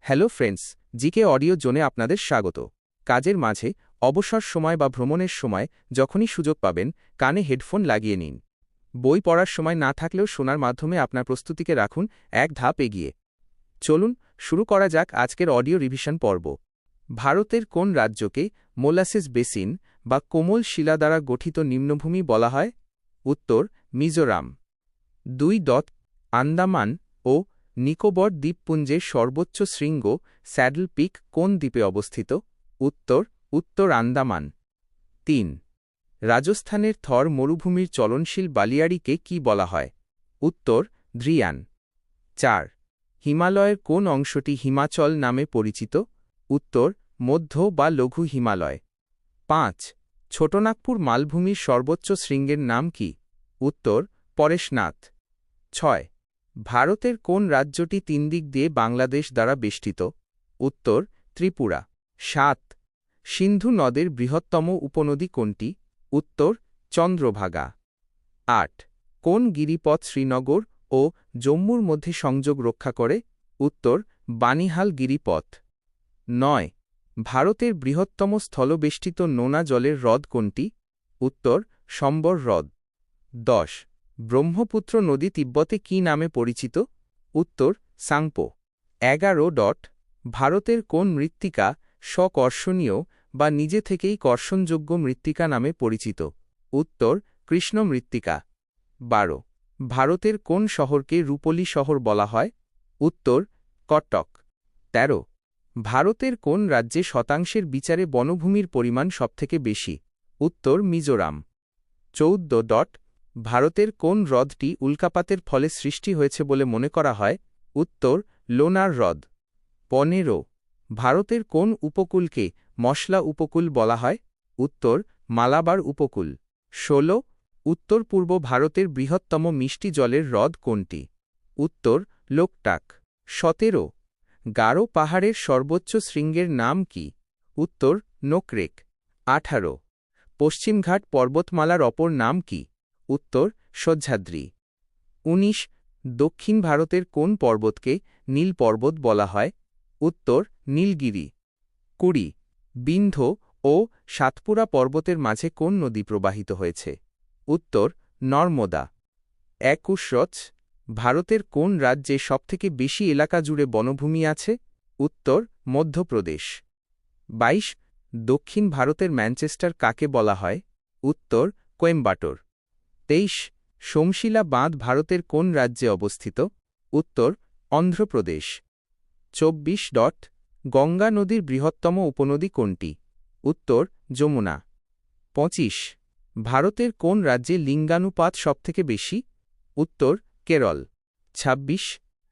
Hello friends, GK audio জোনে আপনাদের স্বাগত। কাজের মাঝে, অবসর সময় বা ভ্রমণের সময় যখনই সুযোগ পাবেন, কানে হেডফোন লাগিয়ে নিন। বই পড়ার সময় না থাকলেও শোনার মাধ্যমে আপনার প্রস্তুতিকে রাখুন এক ধাপ এগিয়ে। চলুন শুরু করা যাক আজকের অডিও রিভিশন পর্ব। ভারতের কোন রাজ্যকে মোলাসেস বেসিন বা কোমল শিলা দ্বারা গঠিত নিম্নভূমি বলা হয়? উত্তর মিজোরাম। 2. আন্দামান ও নিকোবর দ্বীপপুঞ্জের সর্বোচ্চ শৃঙ্গ স্যাডল পিক কোন দ্বীপে অবস্থিত? উত্তর উত্তর আন্দামান। 3. রাজস্থানের থর মরুভূমির চলনশীল বালিয়াড়িকে কি বলা হয়? উত্তর ধ্রিয়ান। 4. হিমালয়ের কোন অংশটি হিমাচল নামে পরিচিত? উত্তর মধ্য বা লঘু হিমালয়। 5. ছোটনাগপুর মালভূমির সর্বোচ্চ শৃঙ্গের নাম কি? উত্তর পরেশনাথ। 6. ভারতের কোন রাজ্যটি 3 দিক দিয়ে বাংলাদেশ দ্বারা বেষ্টিত? উত্তর ত্রিপুরা। 7. সিন্ধু নদের বৃহত্তম উপনদী কোনটি? উত্তর চন্দ্রভাগা। 8. কোন গিরিপথ শ্রীনগর ও জম্মুর মধ্যে সংযোগ রক্ষা করে? উত্তর বানিহাল গিরিপথ। 9. ভারতের বৃহত্তম স্থলবেষ্টিত নোনা জলের হ্রদ কোনটি? উত্তর সম্বর হ্রদ। 10. ব্রহ্মপুত্র নদী তিব্বতে কি নামে পরিচিত? উত্তর সাংপো। 11. ভারতের কোন মৃত্তিকা স্বকর্ষণীয় বা নিজে থেকেই কর্ষণযোগ্য মৃত্তিকা নামে পরিচিত? উত্তর কৃষ্ণ মৃত্তিকা। 12. ভারতের কোন শহরকে রূপলী শহর বলা হয়? উত্তর কটক। 13. ভারতের কোন রাজ্যে শতাংশের বিচারে বনভূমির পরিমাণ সবথেকে বেশি? উত্তর মিজোরাম। 14. ভারতের কোন হ্রদটি উল্কাপাতের ফলে সৃষ্টি হয়েছে বলে মনে করা হয়? উত্তর লোনার হ্রদ। 15. ভারতের কোন উপকূলকে মশলা উপকূল বলা হয়? উত্তর মালাবার উপকূল। 16. উত্তর পূর্ব ভারতের বৃহত্তম মিষ্টি জলের হ্রদ কোনটি? উত্তর লোকটাক। 17. গারো পাহাড়ের সর্বোচ্চ শৃঙ্গের নাম কি? উত্তর নোকরেক। 18. পশ্চিমঘাট পর্বতমালার অপর নাম কি? উত্তর সহ্যাদ্রি। 19. দক্ষিণ ভারতের কোন পর্বতকে নীল পর্বত বলা হয়? উত্তর নীলগিরি। 20. বিন্ধ্য ও সাতপুরা পর্বতের মাঝে কোন নদী প্রবাহিত হয়েছে? উত্তর নর্মদা। 21. ভারতের কোন রাজ্যে সবথেকে বেশি এলাকা জুড়ে বনভূমি আছে? উত্তর মধ্যপ্রদেশ। 22. দক্ষিণ ভারতের ম্যানচেস্টার কাকে বলা হয়? উত্তর কোয়েম্বাটোর। 23. সোমশিলা বাঁধ ভারতের কোন রাজ্যে অবস্থিত? উত্তর অন্ধ্রপ্রদেশ। 24. গঙ্গা নদীর বৃহত্তম উপনদী কোনটি? উত্তর যমুনা। 25. ভারতের কোন রাজ্যে লিঙ্গানুপাত সবথেকে বেশি? উত্তর কেরল। 26.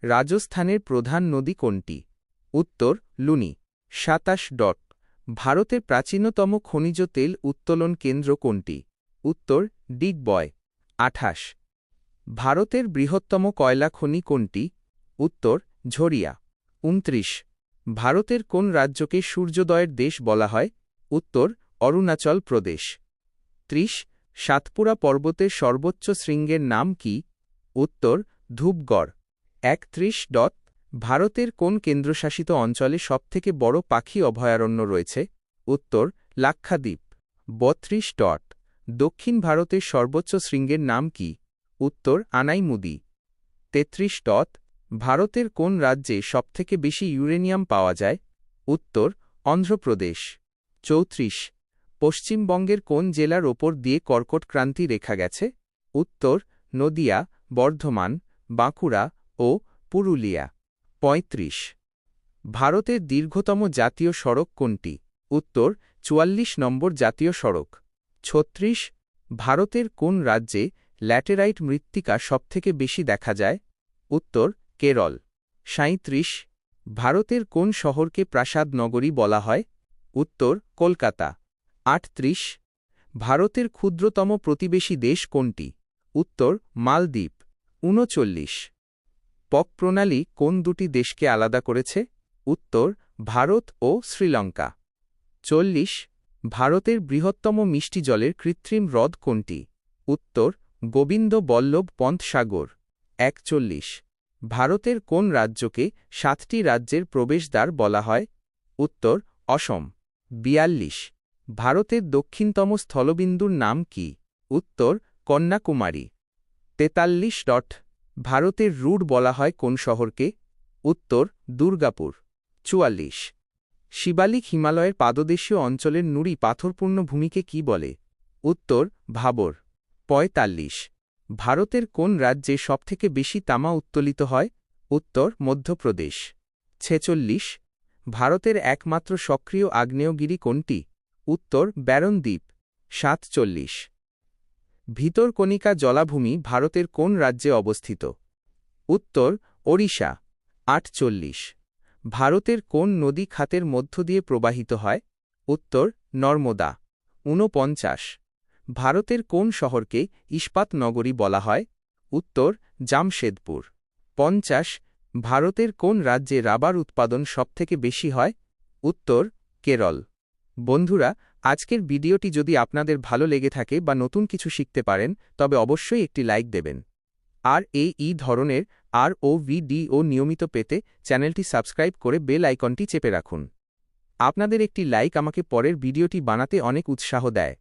রাজস্থানের প্রধান নদী কোনটি? উত্তর লুনি। 27. ভারতের প্রাচীনতম খনিজ তেল উত্তোলন কেন্দ্র কোনটি? উত্তর ডিগবয়। 28. ভারতের বৃহত্তম কয়লা খনি কোনটি? উত্তর ঝরিয়া। 29. ভারতের কোন রাজ্যকে সূর্যোদয়ের দেশ বলা হয়? উত্তর অরুণাচল প্রদেশ। 30. সাতপুরা পর্বতের সর্বোচ্চ শৃঙ্গের নাম কি? উত্তর ধূপগড়। 31. ভারতের কোন কেন্দ্রশাসিত অঞ্চলে সবথেকে বড় পাখি অভয়ারণ্য রয়েছে? উত্তর লাক্ষাদ্বীপ। 32. দক্ষিণ ভারতের সর্বোচ্চ শৃঙ্গের নাম কি? উত্তর আনাইমুদি। 33. ভারতের কোন রাজ্যে সবথেকে বেশি ইউরেনিয়াম পাওয়া যায়? উত্তর অন্ধ্রপ্রদেশ। 34. পশ্চিমবঙ্গের কোন জেলার ওপর দিয়ে কর্কট ক্রান্তি রেখা গেছে? উত্তর নদিয়া, বর্ধমান, বাঁকুড়া ও পুরুলিয়া। 35. ভারতের দীর্ঘতম জাতীয় সড়ক কোনটি? উত্তর 44 নম্বর জাতীয় সড়ক। 36. ভারতের কোন রাজ্যে ল্যাটেরাইট মৃত্তিকা সবথেকে বেশি দেখা যায়? উত্তর কেরল। 37. ভারতের কোন শহরকে প্রাসাদ নগরী বলা হয়? উত্তর কলকাতা। 38. ভারতের ক্ষুদ্রতম প্রতিবেশী দেশ কোনটি? উত্তর মালদ্বীপ। 39. পক প্রণালী কোন দুটি দেশকে আলাদা করেছে? উত্তর ভারত ও শ্রীলঙ্কা। 40. ভারতের বৃহত্তম মিষ্টি জলের কৃত্রিম হ্রদ কোনটি? উত্তর গোবিন্দ বল্লভ পন্ত সাগর। 41. ভারতের কোন রাজ্যকে 7টি রাজ্যের প্রবেশদ্বার বলা হয়? উত্তর অসম। 42 ভারতের দক্ষিণতম স্থলবিন্দুর নাম কি? উত্তর কন্যাকুমারী। 43 ভারতের রুট বলা হয় কোন শহরকে? উত্তর দুর্গাপুর। 44 শিবালিক হিমালয়ের পাদদেশীয় অঞ্চলের নুড়ি পাথরপূর্ণ ভূমিকে কি বলে? উত্তর ভাবর। 45 ভারতের কোন রাজ্যে সবথেকে বেশি তামা উত্তোলিত হয়? উত্তর মধ্যপ্রদেশ। 46 ভারতের একমাত্র সক্রিয় আগ্নেয়গিরি কোনটি? উত্তর ব্যারন দ্বীপ। 47 ভিতরকণিকা জলাভূমি ভারতের কোন রাজ্যে অবস্থিত? উত্তর ওড়িশা। 48 ভারতের কোন নদী খাতের মধ্য দিয়ে প্রবাহিত হয়? উত্তর নর্মদা। 49 ভারতের কোন শহরকে ইস্পাত নগরী বলা হয়? উত্তর জামশেদপুর। 50 ভারতের কোন রাজ্যে রাবার উৎপাদন সবথেকে বেশি হয়? উত্তর কেরল। বন্ধুরা, আজকের ভিডিওটি যদি আপনাদের ভালো লেগে থাকে বা নতুন কিছু শিখতে পারেন তবে অবশ্যই একটি লাইক দেবেন। আর এই ধরনের আরও ভিডিও নিয়মিত পেতে চ্যানেলটি সাবস্ক্রাইব করে বেল আইকনটি চেপে রাখুন। আপনাদের একটি লাইক আমাকে পরের ভিডিওটি বানাতে অনেক উৎসাহ দেয়।